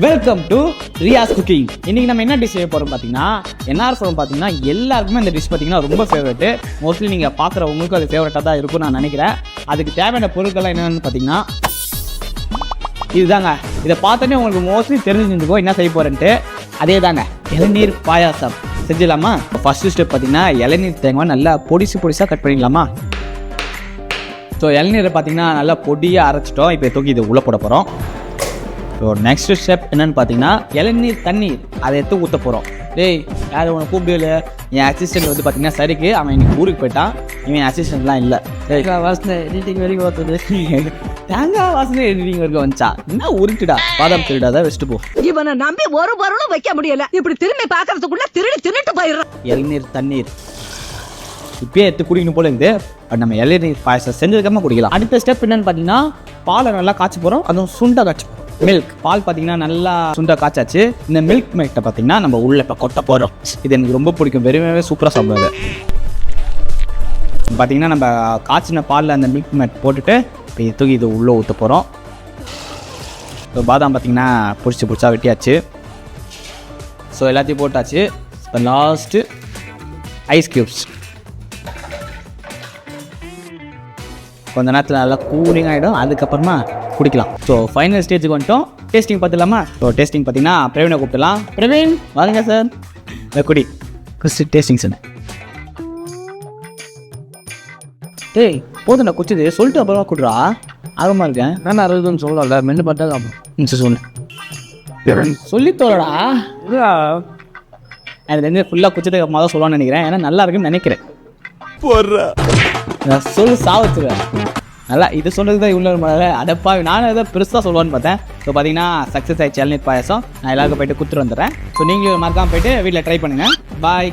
Welcome to Riyaz cooking. இன்னைக்கு நம்ம என்ன டிஷ் செய்ய போகிறோம் பார்த்தீங்கன்னா, என்ஆர் சொல்லும் பார்த்தீங்கன்னா எல்லாருக்குமே இந்த டிஷ் பார்த்தீங்கன்னா ரொம்ப ஃபேவரெட்டு. மோஸ்ட்லி நீங்கள் பார்க்குறவங்களுக்கும் அது ஃபேவரட்டாக தான் இருக்கும் நான் நினைக்கிறேன். அதுக்கு தேவையான பொருட்கள்லாம் என்னென்னு பார்த்தீங்கன்னா இதுதாங்க. இதை பார்த்தோன்னே உங்களுக்கு மோஸ்ட்லி தெரிஞ்சுருந்துக்கோ என்ன செய்ய போகிறேன்ட்டு. அதே தாங்க இளநீர் பாயாசம் செஞ்சிடலாமா? ஃபர்ஸ்ட் ஸ்டெப் பார்த்தீங்கன்னா இளநீர் தேங்காய் நல்லா பொடிசாக கட் பண்ணிக்கலாமா? ஸோ இளநீரை பார்த்தீங்கன்னா நல்லா பொடியாக அரைச்சிட்டோம். இப்போ தூக்கி இது உள்ளே போட போகிறோம். ஸோ நெக்ஸ்ட் ஸ்டெப் என்னென்னு பார்த்தீங்கன்னா இளநீர் தண்ணீர் அதை எடுத்து ஊற்ற போகிறோம். டேய் யார் உனக்கு கூப்பிடல? என் அசிஸ்டன்ட் வந்து பார்த்தீங்கன்னா சரிக்கு அவன் இன்னைக்கு ஊருக்கு போயிட்டான். இவன் அசிஸ்டன்ட்லாம் இல்லை. வாசனை எடிட்டிங் வரைக்கும் பார்த்தது தேங்காய் வாசனை எடிட்டிங் வரைக்கும் வந்துச்சா? என்ன உருட்டுடா பாதாம் திருடா தான் வச்சுட்டு போ. இவனை நம்பி ஒரு பொருளும் வைக்க முடியல. இப்படி திரும்பி பார்க்கறதுக்குள்ள திருட்டு போயிடுறான். இளநீர் தண்ணீர் இப்பயே எடுத்து குடிக்கணும் போல இருந்து. நம்ம இளநீர் பாயசம் செஞ்சதுக்கப்புறமா குடிக்கலாம். அடுத்த ஸ்டெப் என்னன்னு பார்த்தீங்கன்னா பாலை நல்லா காய்ச்சி போகிறோம். அதுவும் சுண்டை காய்ச்சி போகிறோம். மில்க் பால் பார்த்தீங்கன்னா நல்லா சுண்டை காய்ச்சாச்சு. இந்த மில்க் மேட்டை பார்த்தீங்கன்னா நம்ம உள்ள இப்போ கொட்ட போகிறோம். இது எனக்கு ரொம்ப பிடிக்கும். வெறுமே சூப்பராக சாப்பிடுவாங்க. பார்த்தீங்கன்னா நம்ம காய்ச்சின பாலில் அந்த மில்க் மேட் போட்டுட்டு இப்போ தூக்கி இது உள்ளே ஊற்ற போகிறோம். ஸோ பாதாம் பார்த்தீங்கன்னா பிடிச்சா வெட்டியாச்சு. ஸோ எல்லாத்தையும் போட்டாச்சு. இப்போ லாஸ்ட்டு ஐஸ் க்யூப்ஸ் கொஞ்ச நேரத்தில் நல்லா கூலிங் ஆகிடும். அதுக்கப்புறமா குடிக்கலாம். ஸோ ஃபைனல் ஸ்டேஜுக்கு வந்துட்டோம். டேஸ்டிங் பார்த்துலாமா? ஸோ டேஸ்டிங் பார்த்தீங்கன்னா பிரவீனை கூப்பிடலாம். பிரவீன் வாங்க சார். குடி ஃபஸ்ட்டு டேஸ்டிங் சார். டேய் போதும் நான் குடிச்சது சொல்லிட்டு அப்புறமா குடுறா. ஆர்வமாக இருக்கேன். நான் 60 சொல்லல மென்னு பார்த்தா அப்புறம் சொல்லு சொல்லி தோறடா. எனக்கு தெரிஞ்சு ஃபுல்லாக குடிச்சதுக்கு அப்புறமா தான் சொல்லுவான்னு நினைக்கிறேன். ஏன்னா நல்லா இருக்குன்னு நினைக்கிறேன். சொல்லு சாவச்சுருவேன். நல்லா இது சொன்னது தான் இவ்வளோ மாதிரி அடப்பா நானும் எதாவது பெருசாக சொல்லுவான்னு பார்த்தேன். ஸோ பார்த்தீங்கன்னா சக்ஸஸ் ஆகிடுச்சு இளநீர் பாயசம். நான் எல்லாருக்கும் போய்ட்டு கொடுத்துட்டு வந்துடுறேன். ஸோ நீங்களும் மறக்காமல் போய்ட்டு வீட்டில் ட்ரை பண்ணுங்கள். பாய்.